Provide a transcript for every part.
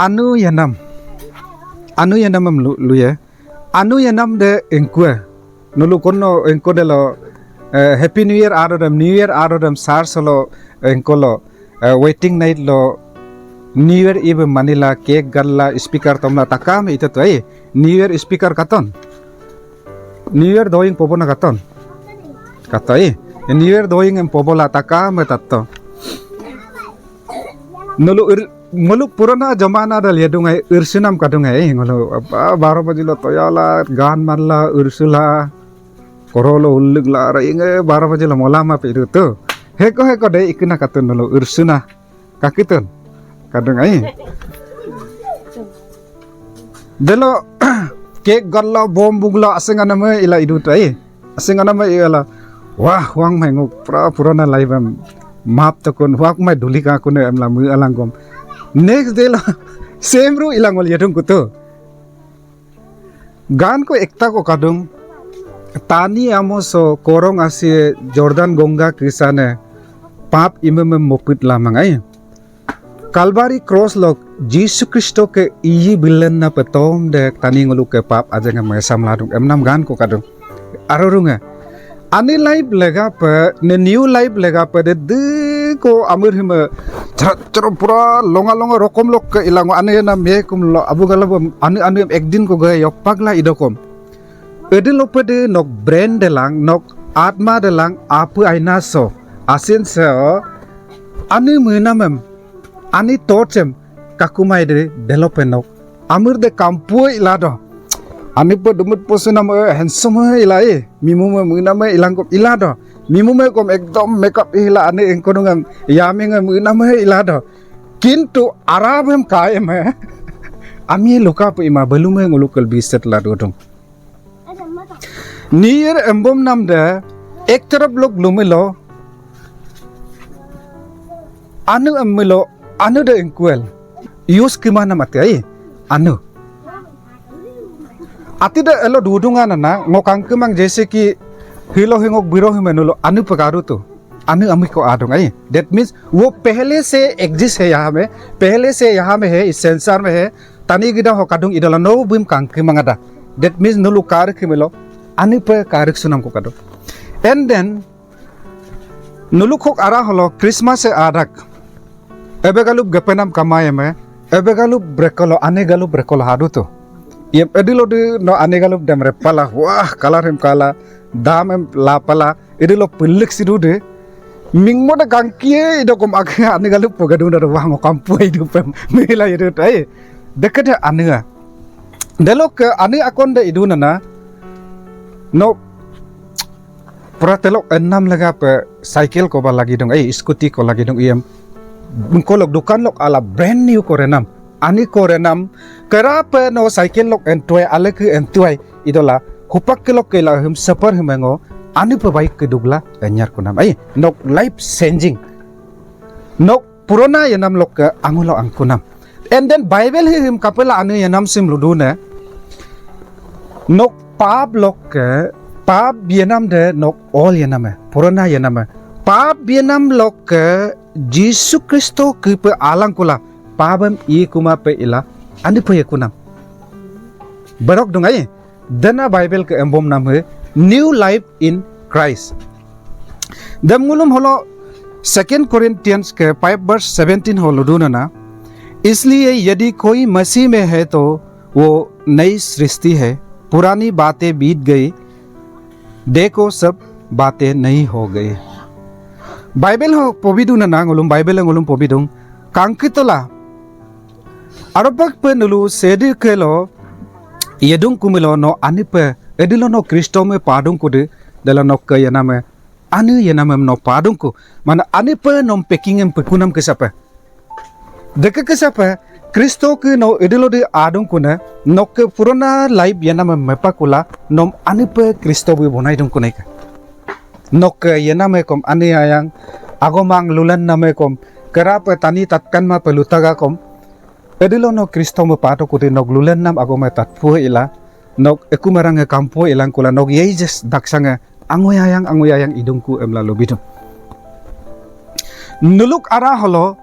anu yanam lu ya anu yanam de engkue nulu kono engko de lo happy new year arodam new year arodam sar solo engko lo waiting night lo new year eve manila cake galla speaker tomla takam ita to ai new year speaker katon new year doing pobona katon katai new year doing em pobola takam tatto nulu muluk purana jamana dal yadungai ursunam kadungai ngolo 12 bajilo toyala gan marla ursula korolo ulugla rainge 12 bajilo molama piru tu heko de ikuna katun nulu ursuna kakitun kadungai delo kek galla bom bugla asengana me ila idu tai asengana me ila wah wang mengu purana laibam map takun wak mai dulika kune amla mu alangom next day la same ru ilang wal yadung kuto gan ko ekta ko kadung tani amoso korong asi Jordan Gonga Krisane pap imem mopit lamangai Kalvari cross lok Jesus Kristoke iyi bilen na petom de tani ngulu ke pap ajenga mesam ladung emnam gan ko kadung arorunga ani life lega pe ne new life lega pe de ko amir hima charo pura longa rokom lok ke ilango ane na me kum lo abu galab ane ekdin ko gaya yok pagla idokom edin lo pe de nok brand delang nok atma delang apu aina so asin se ane menamem ane torchem kakumai de development amir de kampu ilado Anipe dumut posuna me handsome ilai mimu me muna me ilang kop ilado mimu me kom ekdom makeup ila ane engkonungan yaming muna me ilado kintu arabem kae me ami luka pe ima belume ngulukal biset la dodong nier embom nam de ek taraf lok lumelo anu amelo anu de engkwel use kimana mate ai anu Atida elo dudungan na ngokang kemang jese ki hilo hingok biro himenulo anu pekaru tu anu ami ko adong ai that means वो पहले से exist है यहाँ में है इस संसार में है tani gida ho kadung idola no bim kang kemang ada that means nulu kar kimelo anu pe karik sunam ko kadung and then nulu khok ara holo Christmas se adak ebe galup gapenam kamai me ebe galup brekolo ane galup brekolo hadu tu Yem edilo de no anegalup dem repala wah kalar hem kala dam em lapala edilo pelik sidu de mingmo da gangkie idokom akha anegalup pogadun da wah ngokampu idu pem mela idu tai dekada anega delok ane akon de idu nana no pratelok enam laga pe cycle ko ba lagi dong scooty ko lagi dong iem kolok dukan lok ala brand new ko renam ani ko renam kerapa no cycle lok entoi alek entoi idola hupak kelok kela hum sapar humengo ani pe baik kedugla anyar kunam nok life changing nok purona yanam lok ke angulo angkunam and then bible him kapela anu yanam sim ludune nok pap lok ke pap yanam de nok all yanam purona yanam pap yanam lok ke Jesus Kristo ke pe alang kula pabam I kuma pe ila anipe Yekunam barok dong ai dana bible ke embom nam hai new life in Christ dam ngulum holo 2 Corinthians के 5 verse 17 hollow दूना ना इसलिए यदि कोई मसीह में है तो वो नई सृष्टि है पुरानी बातें बीत गई देखो सब बातें नई हो गई बाइबल हो पोबिदुना ना ngulum Bible ngulum pobidung kangkitola arobak pe nulu sedi kelo yedung kumilo no anipe edilo no Kristo me padung kude dala no kayana me anu yanam no padung ku mana anipe nom packing em pekunam kesapa deke kesapa Kristo ke no edilo de adung kuna no ke purana life yanam mepakula nom anipe Kristo bu bonai dung kunai ka no ke yanam kom ani ayang agomang lulan name kom kerapa tani tatkan ma pelutaga kom edilo no Kristo me pato kude no lulan nam agoma tatpu ila nok ekumarang kampo ilang kula nok yejes daksanga angoyayang idungku emla lobidum nuluk ara holo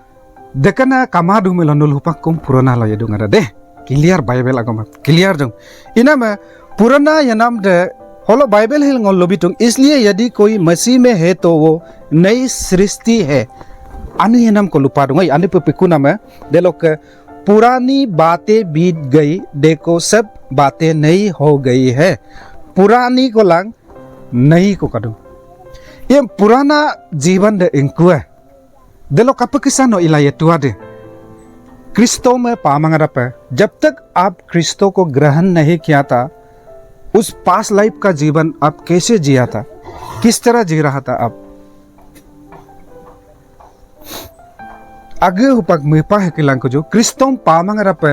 dekana kamadu melonul hupak kum purana lo yedung ada deh clear Bible agama clear dong inama पुराना यनाम दे होलो Bible हिल ngol lobitung इसलिए यदि कोई मसीह में है तो वो नई सृष्टि है अनु यनाम को लुपा दूंगा अनु पे पिकु नाम है दे लोग पुरानी बातें बीत गई देखो सब बातें नई हो गई है पुरानी को लांग नई को करूं ये पुराना जीवन दे इनको है दे लोग कप किसान इला ये तुआ दे क्रिस्तो में पामंगरा पे जब तक आप क्रिस्तो को ग्रहण नहीं किया था उस पास लाइफ का जीवन आप कैसे जिया था किस तरह जी रहा था आप आगे हुपक मेपा है किलांग को जो क्रिस्तों पामंग रपे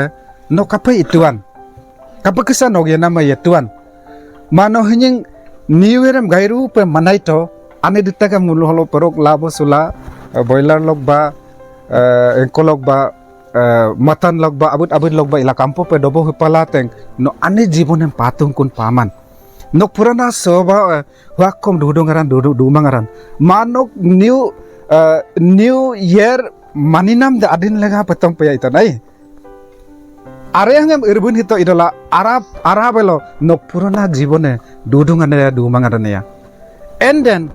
नो कपे इतुआन कपे किसा नो ये नाम इतुआन मानो हिंग न्यू ईयर में गायरू पे मनाई तो आने दिता का मुल हलो परok लाबो सुला बॉयलर लोग बा एंको लोग बा matan log ba abut log ba ila kampo pe dobo hupala teng no ane जीवन em patung kun paman nok purana soba huakom dudungaran dumangaran manok new year maninam da adin lega petong pe ita nai are hangam irbun hito idola arabelo nok purana जीवन dudungane dumangaran ya and then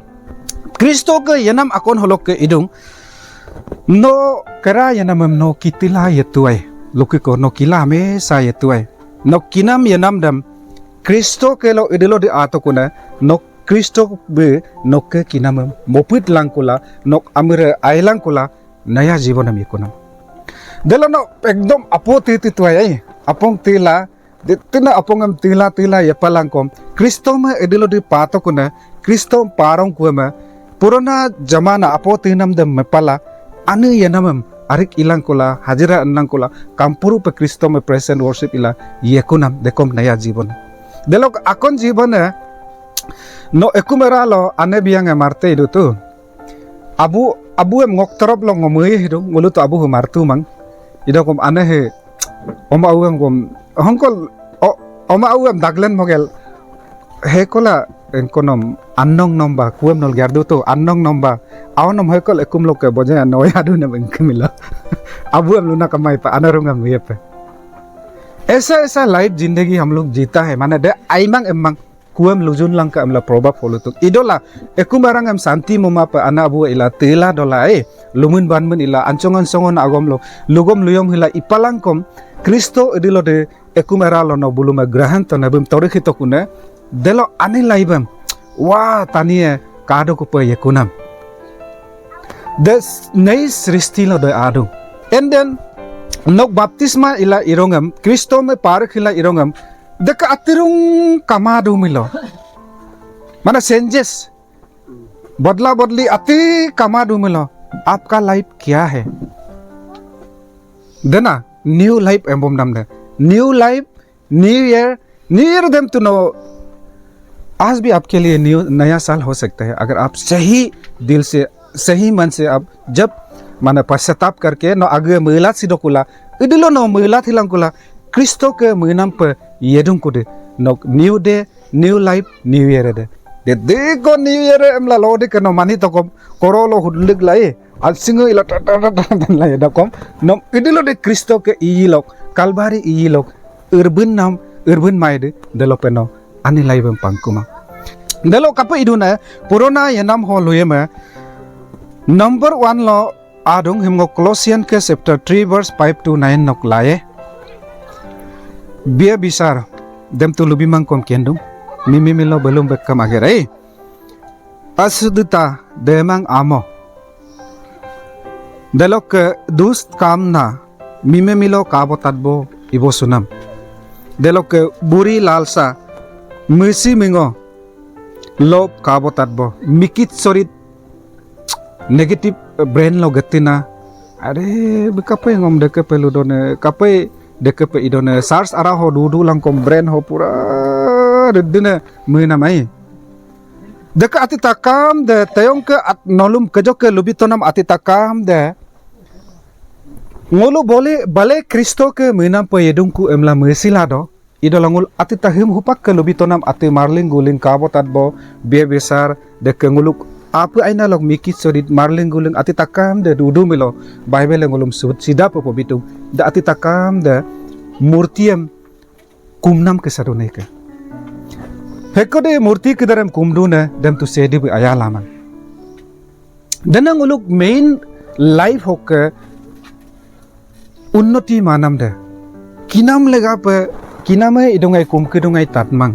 Kristoke yanam akon holok ke idung no kera yanam no kitila yetuai lukiko no kila me sa yetuai no kinam yanam dam Kristo ke lo idelo di atokuna no Kristo be no ke kinam mopit langkula no amire ailangkula naya jibanam yekunam delo no ekdom apoti tituai apong tila tina apongam tila yepalangkom Kristo me idelo di patokuna Kristo parong kuema purana zamana apotinam dam mepala anu yanamam arik ilang kola hajira annang kola kampuru pe Kristo me present worship ila yekunam dekom naya जीवन delok akon जीवन no ekumera lo ane biang marte idu tu abu em ngok torop lo ngomui hidu ngulu tu abu martu mang idokom ane he oma uem gom hongkol oma uem daglen mogel he kola enkonom annong nomba kuem nol gardu tu annong nomba aonom hekol ekum loke boje noy adu na bengkemila abu हम लोग ना कमाई पे अनरुंगम ये पे ऐसा life जिंदगी हम लोग जीता है माने दे आइमंग एमंग कुएम लुजुन लंग का हमला प्रोबा फॉलो तो इडोला एकुम barang em santi muma पे ana abu ila tela dola lumun banmun ila ancongan songon agom lo lugom luyom hila ipalangkom Kristo idilo de ekum era lo no buluma grahan to nabum torikhi to kune delo ani laibam wah tanie kado ko pe yekunam des nai srishti lo de adu and then nok baptisma ila irongam Kristo me par khila irongam deka atirung kamadu milo mana changes बदला बदली अति kamadu milo आपका life क्या है देना new life एम्बम नाम दे new life new year them to know आज भी आपके लिए नया साल हो सकता है अगर आप सही दिल से सही मन से आप जब माने पश्चाताप करके नो आगे महिला सिदोकुला इदिलो नो महिला थिलंकुला क्रिस्तो के महीना पे येदुं कुदे नो new day new life new year दे को न्यू ईयर एमला लोदे के नो मानी तो कम कोरोलो हुडलिक लाई अलसिंगो इला टा लाई दकम नो इदिलो दे क्रिस्तो के इलोक कालबारी इलोक urban माइदे देलो पे no ani laibam pangkuma delo kape iduna purona yanam ho loyema number 1 lo adung himgo Colossians ke chapter 3 verse 5 to 9 nok laye bia bisar dem tu lubimang kom kendung mimi milo belum bekam agerai asudita demang amo delo ke dust kamna mime milo kabotatbo ibo sunam delo ke buri lalsa Mesi mingo lob kabotat bo mikit sorit negative brain lo gatina are bekape ngom deke peludone kape deke pe idone sars ara ho dudu langkom brain ho pura dedine meuna mai deke ati takam de tayong ke nolum kejoke lubitonam ati takam de ngolu bale Kristo ke meuna pe yedungku emla mesilado idolangul ati tahim hupak ke lubitonam ati marling guling kabotat bo be besar de kenguluk apa aina lok mikit sodit marling guling ati takam de dudu milo Bible ngolum sud sida po bitung da ati takam de murtiam kumnam ke sadone ke hekode murti ke dalam kumduna dem tu sedi bi ayalaman danang uluk main life hokke unnoti manam de kinam lega pe kiname idungai kum kedungai tatmang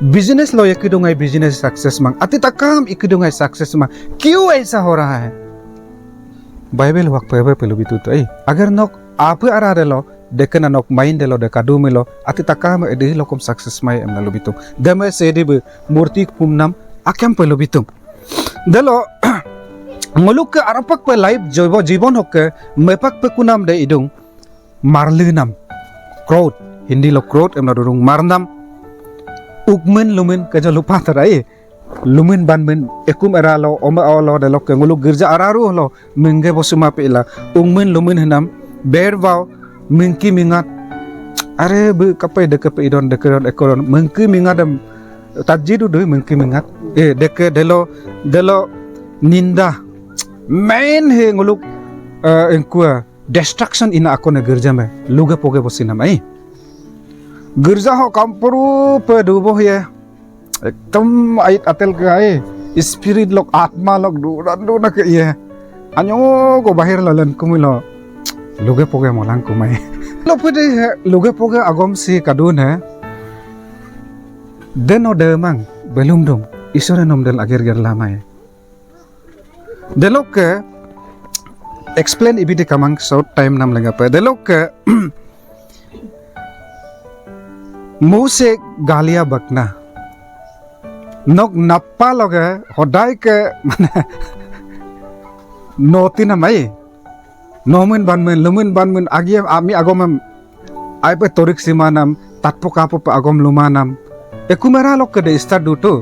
business लो ये किदुंगाई business success मांग अति Takam इकिदुंगाई success मांग क्यों ऐसा हो रहा है बाइबल वक्त पे पेलो बितु तो अगर नोक आप आरा लो देखना नोक माइंड लो देखा दू मिलो अति तकाम एदि लोकम सक्सेस माई एम लो बितु दमे सेदि बे मूर्ति कुमनाम आकेम पेलो बितु देलो मुलुक के आरपक पे लाइफ जीवन होके मेपक पे कुनाम दे इदुंग मारलिनाम क्रोध हिंदी लो क्रोध M low दुरुंग मारनाम ukmen lumen kaja lupa tarai lumen banmen ekum era lo oma lo de lo ke ngulu girja araru lo menge bosuma pela ungmen lumen henam berwau mengki mingat are be kapai de kapai don ekoron mengki mingadam tajidu de mengki mingat deke delo ninda main he ngulu engkua destruction ina akone girja me luga poge bosinam ai गिरजा हो कामपुरु पे डूबो है एकदम आयत अतेल के आए spirit लोग आत्मा लोग दूर के ये अन्यो को बाहर ललन कुमिलो लुगे पोगे मोलांग कुमाई लो पे लुगे पोगे अगम से कादुन है देनो देमंग बेलुम दुम ईश्वर नम देल अगर गर लामाय देलोक के एक्सप्लेन इबिदि कामंग शॉर्ट टाइम नाम लगा पे देलोक के मुँह से गालियां बकना नोक नप्पा लगे होदाय के माने नोती ना माई नोमिन बानमिन आगे आमी आगम आय पे तोरिक सिमानम तात्पो कापो पे आगम लुमानम एकुमेरा लोग के दे स्टार्ट दू तो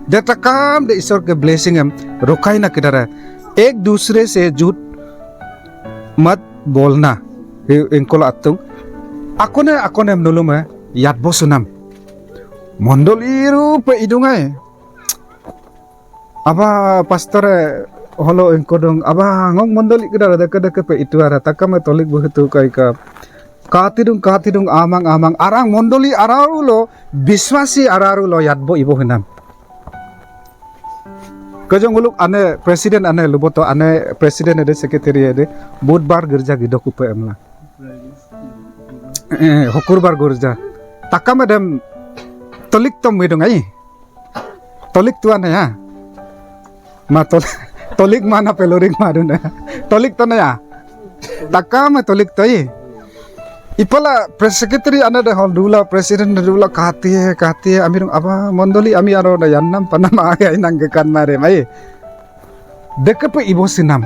दे तकाम दे ईश्वर के ब्लेसिंग हम रोकाई ना किधर है एक दूसरे से झूठ मत बोलना इनको लातुं आकोने नुलुम है याद बोसुनम मंडली पे इदुंगाय अबा पास्टर हलो इनको दंग अबा ngong मंडली किधर दeke पे इतुआरा तकमे तोलिक बहुतु काइका कातिदुंग आमांग आरांग मंडली आरारू लो विश्वासी आरारू लो याद बो इबो हिनाम कजों गुलुक आने प्रेसिडेंट आने लुबोतो आने प्रेसिडेंट एदे सेक्रेटरी एदे बुधवार गिरजा गिदोकु पे एमला हुकुरबार गिरजा takam adam tolik tom gedung ai tolik tuan ya ma tolik mana peloring maduna tolik to ya takam tolik tai ipala secretary ana de hol dula president dula kahati amirung apa mondoli ami aro da yannam panama ai nanggekan mare mai dekepe ibo sinam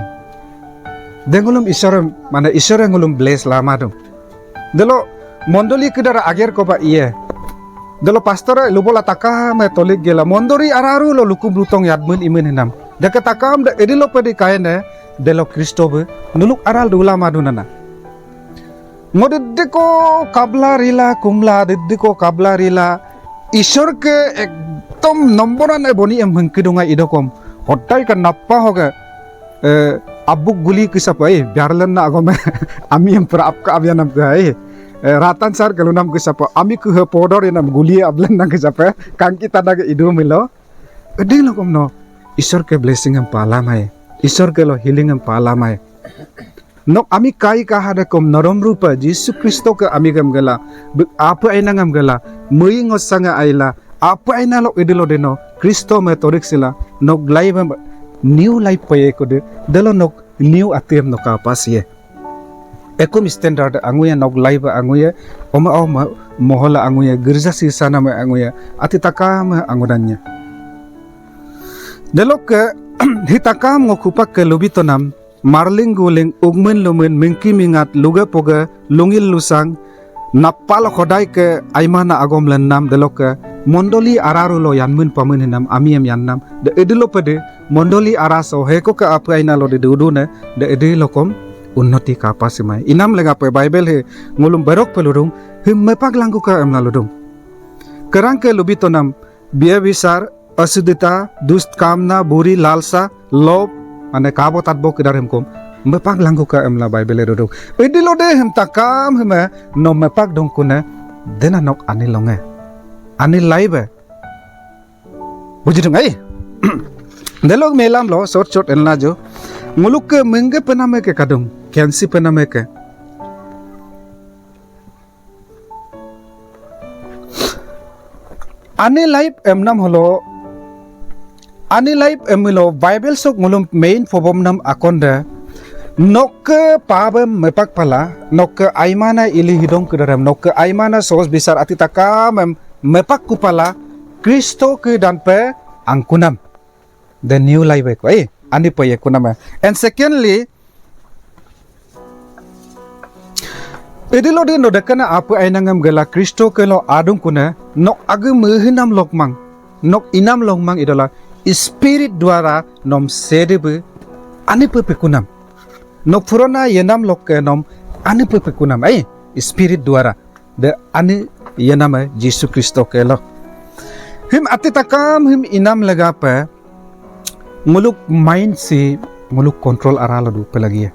dengulum isore mana isore ngulum bless lama dong delo मंडली किधर आगे को बा ये दलो pastor लुबोला Takam तोलिक गेला मंडली आरारू लो लुकु ब्रुतोंग यादमन इमन हिनाम दके तकाम द एडिलो पदि कायने देलो क्रिस्टोबे नुलुक आराल दुला मादुनाना मोदिको काबला रिला कुमला दिदिको काबला रिला ईश्वर के एकदम नंबरान बनी एम हंकिदुंगा इदोकम हटाई का नप्पा होगा अबुक गुली किसपाई ब्यारलन ना आगोमे आमी एम प्राप का अभियानम गए ratan sar kalau nam kesapa ami ke podor nam guli ablen nang kesapa kangki tada ke idu milo edi lo komno isor ke blessing am pala mai isor ke lo healing am pala mai nok ami kai ka hada kom norom rupa Yesus Kristo ke ami gam gala apa aina ngam gala mui ngosanga aila apa aina lo edi lo deno Kristo me torik sila nok life new life paye ko de delo nok new atem no ka pasie ekum standard anguya nok live anguya oma mohola anguya girja sisana me anguya ati takam angudanya delok hitakam ngokupak ke lubitonam marling guling ugmen lumen mingki mingat luga poga lungil lusang napal khodai ke aimana agom lennam delok mondoli araru lo yanmun pamun hinam amiem yannam de edilo pede mondoli araso heko ke apa aina lo de dudune de edilokom unnati kapasimai inam lega pe bible he ngulum berok peludung him mepak langku ka emna ludung kerang ke lubitonam biya bisar असुदिता, दुष्ट कामना, बुरी लालसा, लोभ, माने काबो तातबो kedar hemkom, mepak langku ka emla Bible rodong. Edilo de hem takam heme no mepak dong kuna dena nok ani longe. Ani laibe. Bujidung ai. Delog melam lo short elna jo. Muluk ke menge pename ke kadung, kensi pename ke. Ani life emnam holo Ani life emilo Bible sok mulum main phobom nam akonda nok pabem mepak pala nok aimana ili hidong kedaram nok aimana sos besar atitaka mepak kupala Kristoke dan pe angkunam the new life ko Anipe Yekunam. And secondly, idilo din no dekana apa ainangam gela Kristoke lo adung kuna nok age mehinam lokmang nok inam lokmang idola Spirit द्वारा nom sedebe Anipe pekunam nok purona yenam lokke nom Anipe pekunam Spirit द्वारा de ani yenam Yesus Kristoke lo him atitakam him inam lega pe muluk mind si muluk control arala du pelagi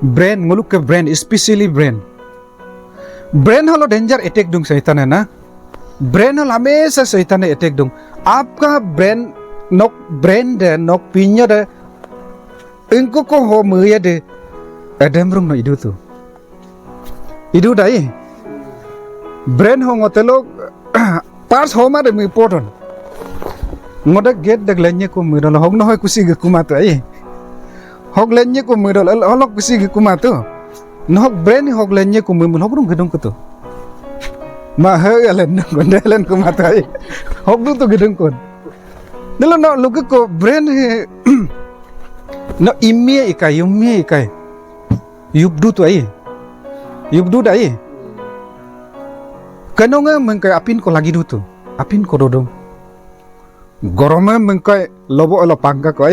brain muluk ke brain especially brain halo danger attack dung syaitan है ना brain हल हमेशा शैतान ने attack दूं आपका brain दे नोक पिन्यो दे इनको को हो मुये दे एडम रुंग नो इदु दाई ब्रेन हो ngotelo पार्स हो मा दे mi पोटन ngoda get de lenye ko mi dol hog no hoy kusi ge kumato hog lenye ko mi dol holok kusi ge kumato no brain hog lenye ko mi hog rung gedung ko to ma he alen gondelen ko matai hok du to gedeng kon delo no lugu ko brain he no immie ikai yubdu to yubdu dai kanonga mengkai apin ko lagi du to apin ko dodong gorome mengkai lobo elo pangka ko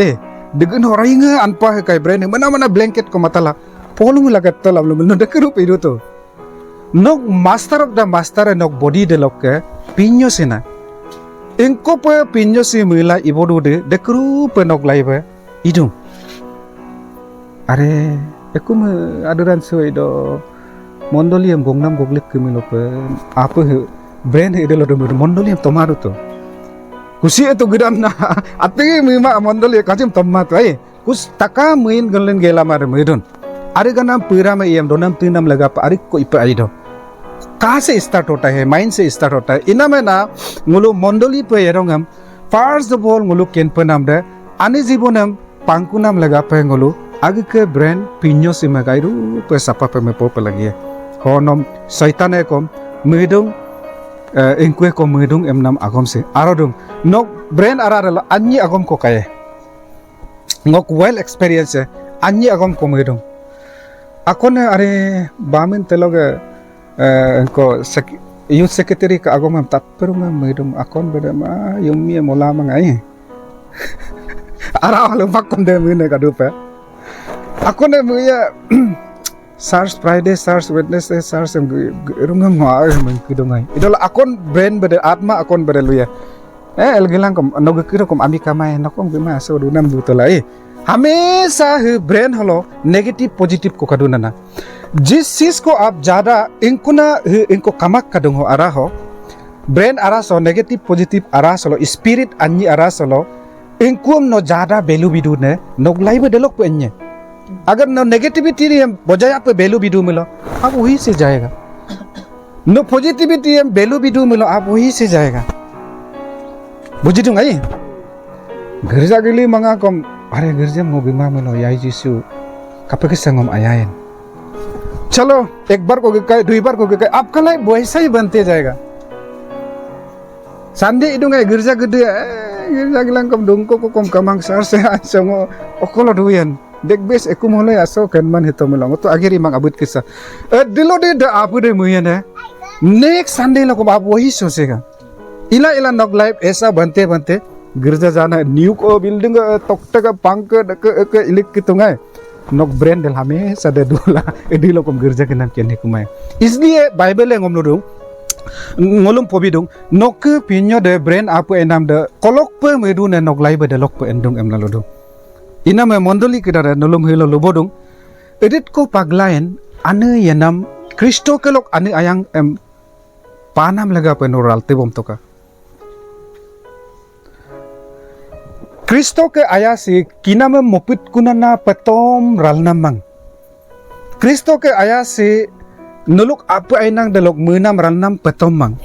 degen horinga anpa he kai brain mana blanket ko matala polung lagat to lam no dekeru pidu to nok master of the master nok body de lokke pinyo sina ingko pe pinyo si mila ibodu de dekru pe nok laibe idung are ekum aduran suai do mondolium gongnam goglik kemilo pe apa brain he de lo mondolium tomaru to kusi itu gedam na ati mima mondolium kajim tomat kus taka muin gelen gela mar medun are ganam pira me yem donam tinam laga pa arik ko ipa aido कहाँ से start होता है mind से start होता है इना में ना मुलु मंडली पे येरोंगम फर्स्ट ऑफ ऑल मुलु केन पे नाम दे आने जीवनम पांकु नाम लगा पे मुलु आगे के ब्रेन पिन्यो से मगाइरु पे सपा पे में पोप लगी है होनम शैतान है कम मेदुंग इनकुए को मेदुंग एम नाम आगम से आरोदुंग नो ब्रेन आरारल अन्य आगम को काये ngok well experience अन्य आगम को मेदुंग अकोन अरे बामिन तेलोगे engko youth secretary ka agom am tatperu medum akon beda ma yummi mola mangai ara halu pakon de mine ka dupe akon de muya SARS Friday SARS Wednesday SARS rungam ma men kidongai idol akon brain beda atma akon beda luya elgilang kom nog kiro kom ami kamai nokom bima so dunam dutolai हमेशा brain hello negative positive को कदुना ना जिस चीज को आप ज्यादा इनको कमक कदुंग हो आरा हो ब्रेन आरा सो नेगेटिव पॉजिटिव आरा सलो स्पिरिट अन्य आरा सलो इनको नो ज्यादा वैल्यू बिदु ने नो लाइव डेलोक पे अन्य अगर नो नेगेटिविटी हम बजाय पे वैल्यू बिदु मिलो आप वही से जाएगा नो पॉजिटिविटी हम वैल्यू बिदु मिलो आप वही से जाएगा बुझी दूंगा ये घर जागली मंगा कम अरे गिरजे मोबिमा में लो याई जीसु कपे के संगम आयायन चलो एक बार को गए दुई बार को गए आपका लाइफ वैसा ही बनते जाएगा Sunday इदुंगा Girja गदे Girja गिlang kom dungko ko kom kamang sar se songo okolo duyan dek bes ekum hole aso kenman hito melong to agiri mang abut kisa dilo de da apu de muyen है next Sunday लो को आप वही सोचेगा इला knock life ऐसा बनते बनते गिरजा जाना न्यू को बिल्डिंग तोकटे का पंक के इलिक कितुंगाय नॉक ब्रेन दिल हमें सदे दुला एडिलो को गिरजा के नाम केने कुमाय इसलिए बाइबल है ngom lodung ngolum pobidung nok pinyo de brain apa enam de kolok pe medu ne nok lai bede lok pe endung em lalu dong ina me mondoli kedara nolum hilo lobodung edit ko paglain ane yenam Kristoke lok ane ayang em panam lega pe noral tebom toka Kristoke ayasi kiname mopit kunana petom ralnamang Kristoke ayasi nuluk apa ainang dalok menam ralnam petomang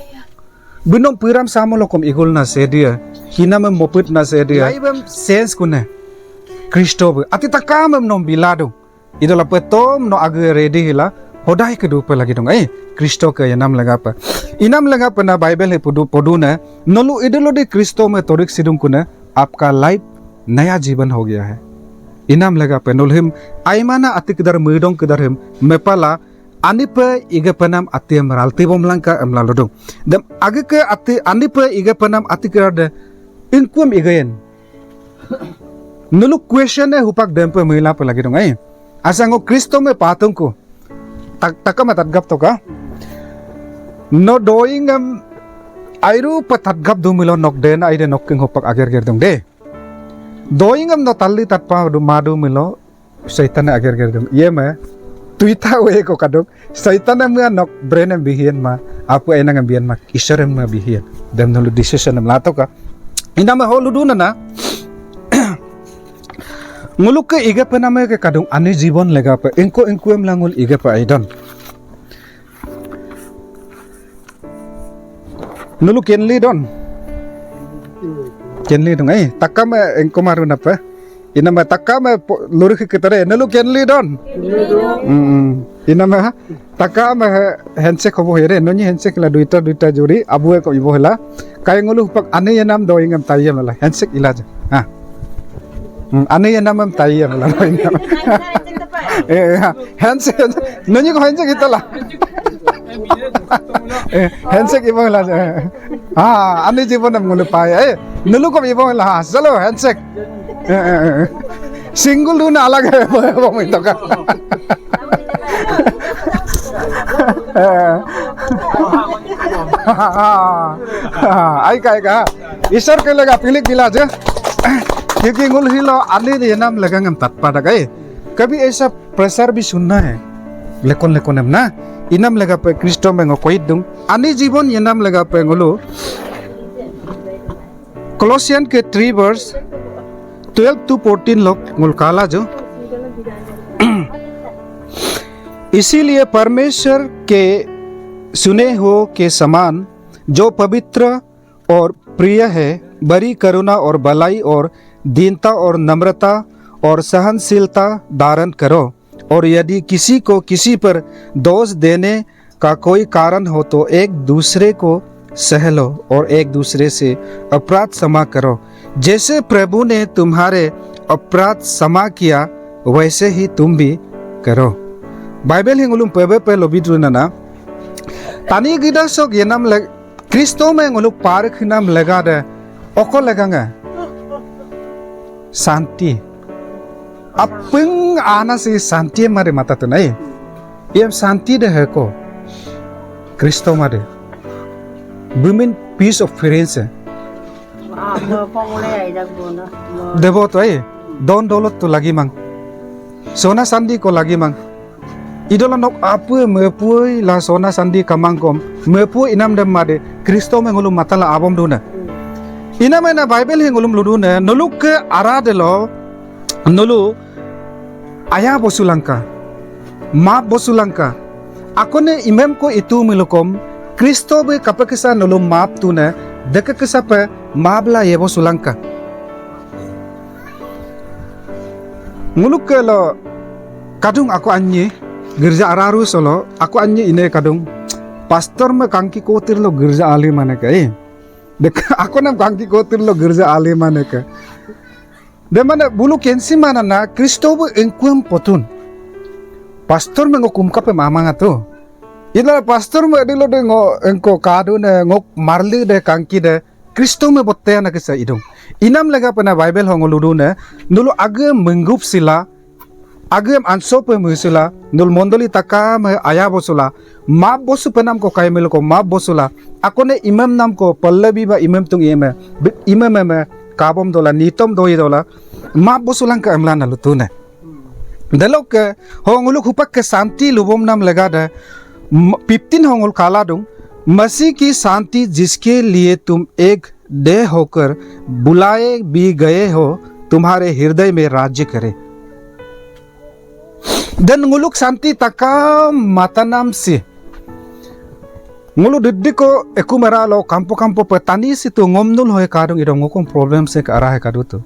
Binom piram sama lokom igul na sedia kiname mopit na sedia laibem sense kune Kristoke ati takamem nom bilado idola petom no age ready hila hodai kedupa lagi dong Kristoke yanam lagapa inam lagapa na Bible he podu na nolu idolo de Kristo में तोरिक सिदुं कुने आपका life नया जीवन हो गया है इनाम लगा पे नोलहिम आइमाना अति किधर मुइडों किधर him मेपाला Anipe iga penam ati meralti bomlangka emlalodong dem age ke ati Anipe iga penam ati kirade inkum igayen nulu question e hupak dempe mila pe lagi dong asango Kristo me patungku takam tatgap toka no doing airu patatgap du milo nok den aide nokking hupak ager ger dong de doing no talli tatpa du madu milo setan ager ger dong ye me Tuita we ko kadok saitan am nok brain am bihian ma apa enang am bian ma isarem ma bihian dem no decision am lato ka ina ma holu duna na nguluk ke iga pename ke kadung ane जीवन lega pa engko em langul iga pa aidon nulu kenli don takam engko marun apa ina ma takam luruk ke tare nulu kenli don ina ma takam handshake hobo here nonyi handshake la duita juri abu ko ibo hela kay ngulu pak ane yanam doingam tayam la handshake ilaja ha ane yanam am tayam la handshake nonyi ko handshake itala handshake ibo hela ane jibon am ngulu pai nulu ko ibo hela chalo handshake single duna alag hai wo itu kan ai ka isar ke lega pilik bila je क्योंकि ngul hilo ali de nam लगा ngam tat pada गए कभी ऐसा प्रसार भी सुनना है लेकोन हम ना इनाम लगा पे क्रिस्टो में कोई दूं ani जीवन ये नाम लगा पे ngulu Colossians के 3 verse 12 to 14 लोग मुल्काला जो इसीलिए परमेश्वर के सुने हो के समान जो पवित्र और प्रिय है बड़ी करुणा और भलाई और दीनता और नम्रता और सहनशीलता धारण करो और यदि किसी को किसी पर दोष देने का कोई कारण हो तो एक दूसरे को सह लो और एक दूसरे से अपराध क्षमा करो जैसे प्रभु ने तुम्हारे अपराध क्षमा किया वैसे ही तुम भी करो बाइबल हिंगुलुम पेबे पे लोबिद्रुना ना तानी गिदा सोक ये नाम लग क्रिस्तो में ngulu पार्क नाम लगा दे ओको लगांगा शांति अपंग आना से शांति हमारे माता तो नहीं ये शांति दे है को क्रिस्तो मारे women peace of friends है देवो तो है दोन दौलत तो लगी मांग सोना चांदी को लगी मांग idola nok apa mepui la sona sandi kamangkom mepui inam dem made Kristo mengulum matala abom duna ina mena Bible hengulum luduna noluk ke aradelo nolu aya bosulangka ma bosulangka akone imam ko itu milokom Kristo be kapakisa nolum map tuna deka kesapa mabla ye bosulangka nguluk ke lo kadung aku anye गिरजा आरारू सोलो aku anye ine kadung pastor me kangki kotir lo गिरजा आली माने के देख aku nam kangki kotir lo गिरजा आली माने के de mana bulu kensi mana na Kristo bu engkuam potun pastor me ngokum kape mamanga to ila pastor me dilo de ngo engko kadu ne ngok marli de kangki de Kristo me botte na kisa idung inam lega pena Bible hongoludu ne nulu age mengup sila agem anso pe musula nul mondoli taka me aya bosula maaf bosu penam ko kay melo ko maaf bosula ako ne imam nam ko pallabi ba imam tung imam kabom dola nitom doi dola maaf bosulang ka amla na lutune dalok ke honguluk hupak ke शांति लुबोम नाम लगा दे 15 होंगुल काला दूं मसीह की शांति जिसके लिए तुम एक देह होकर बुलाए भी गए हो तुम्हारे हृदय में राज्य करे dan nguluk santi taka matanam si ngulu diddi ko eku mera lo kampo petani situ ngomnul hoy kadung idong ngokong problem se ke arah kadu tu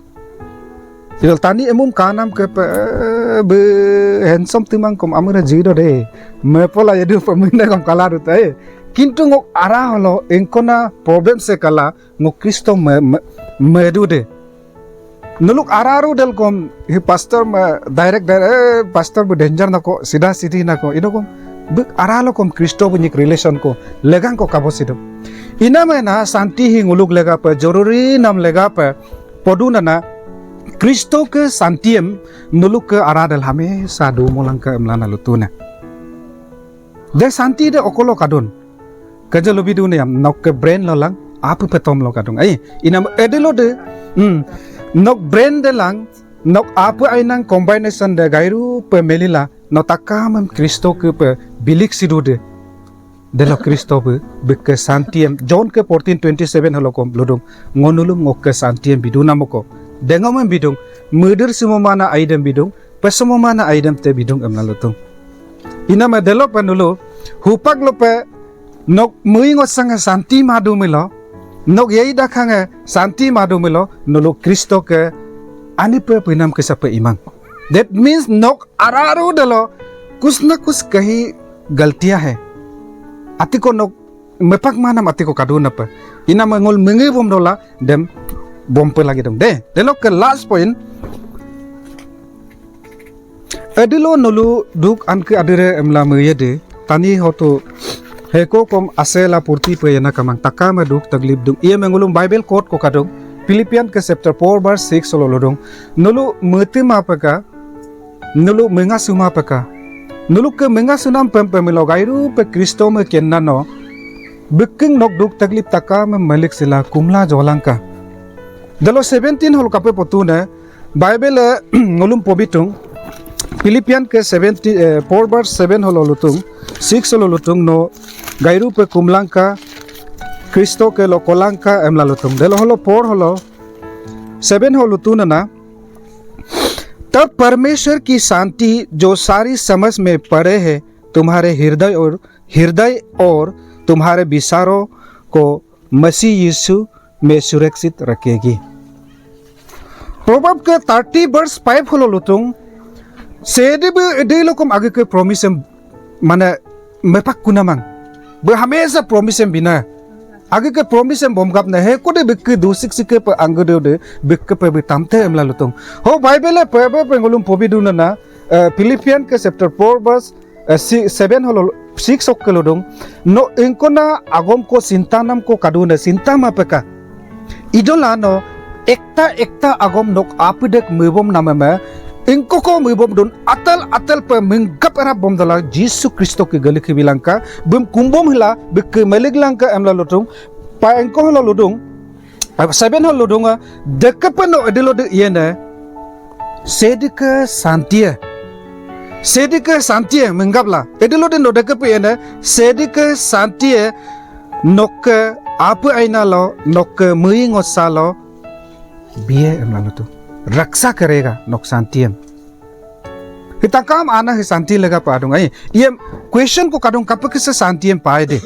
idol tani emum kanam ke be handsome timang kom amira jido de mepola yedu pemina kom kala du tai kintu ngok arah lo engkona problem se kala ngok Kristo medu de nuluk araru del kom hi pastor direct pastor bu danger na ko sida sidi na ko ino kom buk aralo kom Kristo bunyik relation ko legang ko kabosido ina me na santi hi nguluk lega pa joruri nam lega pa poduna na Kristo ke santiem nuluk ke aradal hame sadu molang ke mlana lutuna de santi de okolo kadun kajalo bidune yam nok ke brain lolang apu petom lo kadung ai inam edelo de nok brain de lang nok apu ainang combination de gairu pe melila no takamam Kristo ke pe bilik sidude de lo Kristo be ke santiem John ke 14:27 halo kom ludung ngonulum ngok ke santiem biduna moko dengomem bidung murder sumomana aidem bidung pesomomana aidem te bidung amnalutung ina ma delo panulu hupak lope nok muingot sanga santi madu milo nok yei dakhanga santi madu milo nulu Kristo ke Anipe pinam ke sape imang that means nok araru delo कुछ न कुछ कहीं गलतियां है अति को no मेपक माना अति को कादू नप इना मंगोल मंगे बम दोला देम बम पे लगी दम दे लोग के लास्ट पॉइंट एडिलो नलु दुक अनके अदिरे एमला मये दे तानी होतो हेको कम असेला पूर्ति पे ना कमंग तका में दुक तकलीफ दुक ये मंगोलुम बाइबल कोड को कादो फिलिपियन के चैप्टर 4 वर्स 6 लो लोदों नलु मते मापका नलु मंगा सुमा पका nuluk ke menga sunam pemelo gairu pe Kristo me kenna no biking nok duk taklip taka me malik sila kumla jolangka dalo 17 hol kape potune bible ngolum pobitung Philippian ke 4 verse 7 hol lutung 6 hol lutung no gairu pe kumlangka Kristo ke lo kolangka emla lutung dalo holo 4 holo 7 hol lutuna na तब परमेश्वर की शांति जो सारी समझ में पड़े है तुम्हारे हृदय और तुम्हारे विचारों को मसीह यीशु में सुरक्षित रखेगी प्रोवर्ब के 30 वर्स 5 हलो लुतुंग सेदेब एदेलोकम आगे के प्रॉमिस माने मेपक कुनामंग बे हमेशा प्रॉमिस बिना आगे के प्रॉमिस बमगाप न है कोदे बिक दुसिक सिके प अंगदो दे बिक पे बितामते एमला लुतुंग हो बाइबल पे पेंगोलुम पोबिदुना ना फिलिपियन के चैप्टर 4 वर्स 7 हलो 6 ओक्कलो दं नो इंकोना आगम को सिंतानाम को कादुना सिंता मापका इदोला नो एकता आगम नोक आपिडेक मुबम नामे इनको को मुबम दुन अतल पे मिंगप एरा बम दला यीशु क्रिस्तो के गले के बिलंका बम कुंबम हिला बिक मेलिक लंका एमला लुतुंग पा इनको हलो लुदुंग 7 हलो लुदुंग dekapeno edelo de yene sedika santie mengapla edelo de no dekap yene sedika santie nok apa aina lo nok muingo salo biye emla lutu रक्षा करेगा नोक शांतियम हिता काम आना है शांति लगा पादूंगा ये क्वेश्चन को कादूं कप किसे शांतियम पाए दे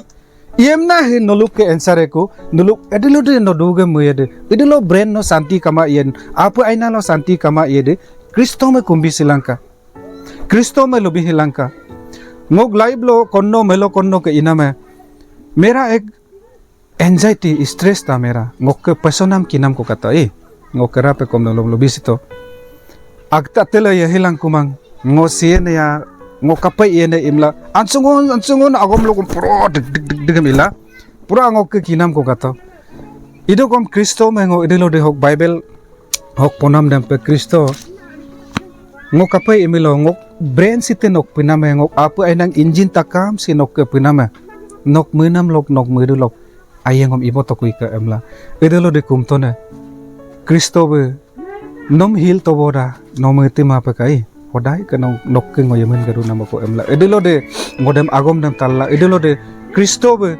ये ना है नलुक के आंसर है को नलुक एडिलो दे नो दुगे मुये दे एडिलो ब्रेन नो शांति कमा ये आप आइना लो शांति कमा ये दे क्रिस्तो में कुंभी श्रीलंका क्रिस्तो में लुबी श्रीलंका ngok लाइव लो कोन्नो मेलो कोन्नो के इना में मेरा एक एंजाइटी स्ट्रेस था मेरा ngok के पसोनाम किनाम को कता ngokera pe kom nolong lobisito agta tela ya hilang kumang ngosien ya ngokapai ene imla ansungon agom logum pro dig mila pura ngok ke kinam ko gato ido kom Kristo mengo idelo de hok bible hok ponam dam pe Kristo ngok apa imilo ngok brain site nok pinama ngok apa ay nang engine takam si nok ke pinama nok menam lok nok medu lok ayang om ibo tokui ke emla edelo de kumtone Kristoke nom hil to boda nom etima pakai hodai ke nok ke ngoyemen garu nama ko emla edelo de ngodem agom dem talla edelo de Kristoke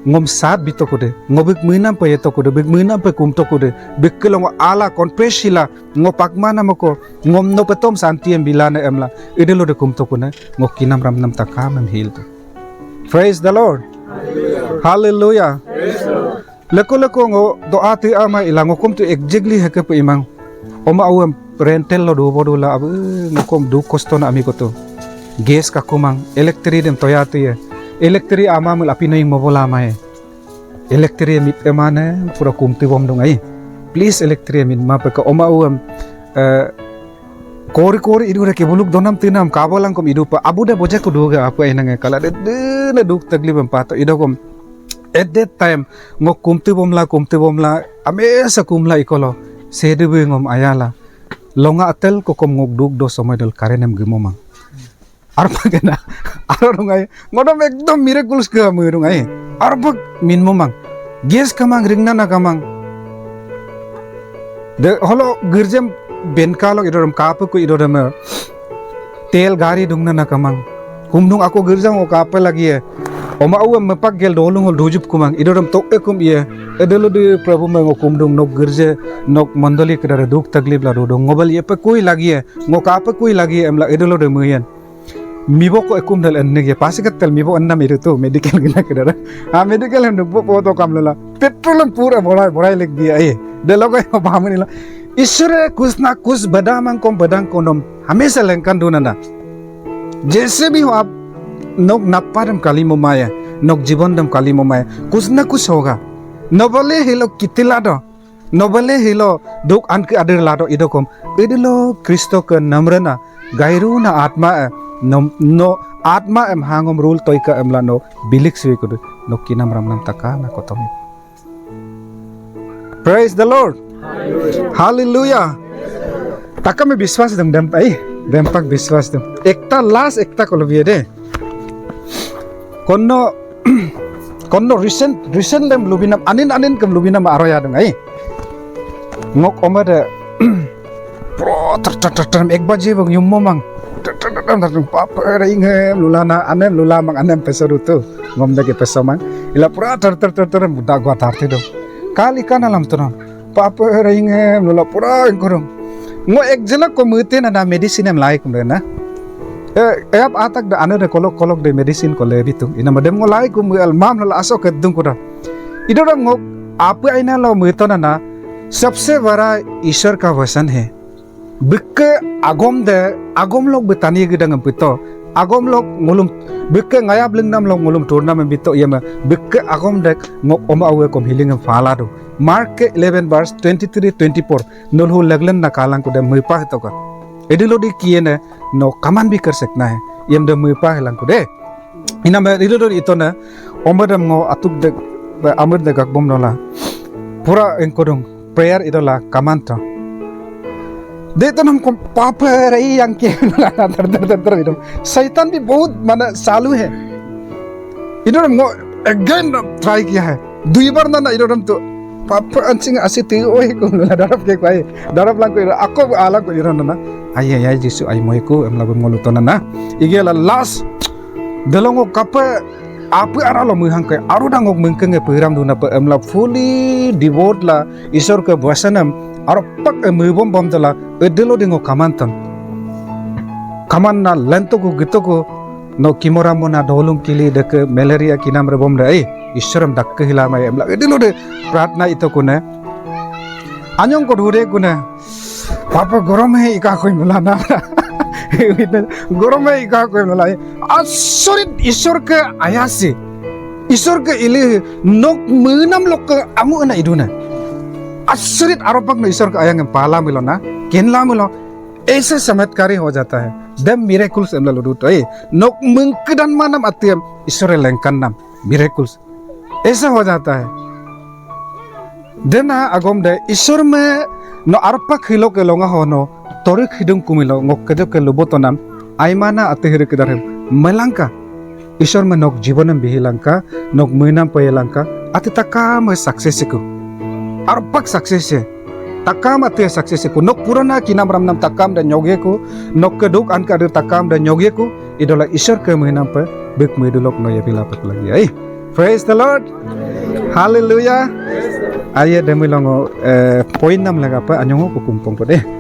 ngom sat bito ko de ngobik menam pe to ko de bik menam pe kum to ko de bik kelong ala konpresila ngopakma nama ko ngom no petom santi em bilana emla edelo de kum to ko ne ngokinam ram nam takam em hil to. Praise the Lord. Hallelujah. Leko ngo doa ti ama ilang ngokom tu exactly hake pe imang oma awam rentel lo do bodo la abu ngokom du kosto na ami ko to gas ka kumang elektri dem toya tu ye elektri ama mul api noing mobola mai elektri mit emane pura kumti bom dong ai please elektri min ma pe ka oma awam kori idu ke buluk donam tinam kabolang kom idu pa abu de boja ko duga apa enang kala de na duk tagli bam pato ido kom at that time ngok kumti bomla amesa kumla ikolo sedebe ngom ayala longa atel ko kom ngok duk do somedel karenem gimomang arpa gena arungai ngodom ekdom miraculous ke murungai arpa min momang ges kamang ringna na kamang de holo girjem benkalo idoram kapu ko idoram tel gari dungna na kamang kumdung ako girjang o kapa lagi ye oma awam mepak gel dolung ol dojup kumang idoram tok ekum ye edelo de prabu mengo kumdung nok girje nok mandali kedare duk taglib la do ngobal ye pe koi lagi ye ngok apa koi lagi emla edelo de muyen mibo ko ekum dal enne ye pasikat tel mibo anna mere to medical gina kedara medical hen duk po to kamlela petrol pura borai leg dia ye de logo ko pamani la ईश्वर कुछ ना कुछ बदाम को बदाम को नम हमेशा Lankan दूना जैसे भी हो आप नोक नपारम काली मोमाया नोक जीवन दम काली मोमाया कुछ ना कुछ होगा नबले हिलो कितिला दो नबले हिलो दुख अनके अदर लादो इदोकम इदलो क्रिस्तो के नम्रना गायरू ना आत्मा नो आत्मा एम हांगम रूल तोय का एमला नो बिलिक स्वी को नो किनाम रामनाम तका ना कोतम Praise the Lord. Hallelujah. Taka में विश्वास दम dempak विश्वास दम एकता लास्ट एकता को लबिये दे konno recent lem lubinam anin kem lubinam aroya dong ai ngok omade pro ter ek baje bang yum momang papa ringe lulana anem lulamang anem pesaru tu ngom dake pesamang ila pura ter muda gua tarte dong kali kana lam tunan papa ringe lula pura engkorong ngo ek jelak ko mute na medicine em lai kum na ap atak da ane de kolok de medicine ko le bitung ina madem ngo lai kum al mam la aso ke dung ko da idora ngo आप आईना लो मुतो ना सबसे बड़ा ईश्वर का वचन है बिक्के आगोम लोग बतानी गिदंग पितो आगोम लोग मुलुम बिक्के ngayak lingnam लोग मुलुम टूर्नामेंट बितो येमा बिक्के आगोम देक ngok oma awe kom healing fala do mark 11 verse 23-24 नोलहु लगलन ना कालां को दे मुइपा तो का एडिलो दी किएने नो कमान भी कर सकना है यम दे मुइपा हलां को दे इना में एडिलो इतो ना ओमदम ngo atuk de amr de gakbom nola pura engkodong prayer idola kamanta दे तो हमको पाप रही अंके तर इधर शैतान भी बहुत माना चालू है इधर हमको अगेन ट्राई किया है दुई बार ना इधर हम तो पाप अंचिंग असी ती ओए को डरप के कोई डरप लांग को आको आला को इधर ना आई जिसु आई मोय को हमला बंगलो तो ना इगेला लास्ट दलोंगो कप आप आरालो मुहंग के आरो डांगो मंकंगे पेराम दुना पे हमला फुली डिवोट ला ईश्वर के वचनम आरो पक मुबम बम तला एदलो दिंगो कामांतन कामानना लेंतो को गितो को नो किमोरामो ना डोलुम किली दक मलेरिया किनाम रे बम रे ईश्वरम दक्क हिला मा एमला एदलो दे प्रार्थना इतो को ने आन्यों को ढूरे को ने पापा गरम है इका कोई मिला ना गरम है इका कोई मिला आश्चर्य ईश्वर के आयासी ईश्वर के इले नोक मुनम लोक आमु ना इदुना आश्चर्य आरोपक ईश्वर का आयंग पाला मिलो ना केनला मिलो ऐसे चमत्कारी हो जाता है दम मिरेकल्स एमला लुडुट ए नोक मंकदन मानम अत्यम ईश्वर लंकन नाम मिरेकल्स ऐसा हो जाता है देना अगम दे ईश्वर में नो आरोपक हिलो के लोंगा हो no torik hidung kumilo ngok kedo ke lubotonam aimana atehir kedarem melangka Ishor menok jibanam bihilangka nok menam payalangka ati takam successiku arpak success takam ati successiku nok purana kinam ramnam takam dan nyogeku nok keduk an kadir takam dan nyogeku idola Ishor ke menam pa bek medulok no ya bilapak lagi praise the Lord hallelujah ayat demi longo poin nam laga pa anyongo ku kumpong pade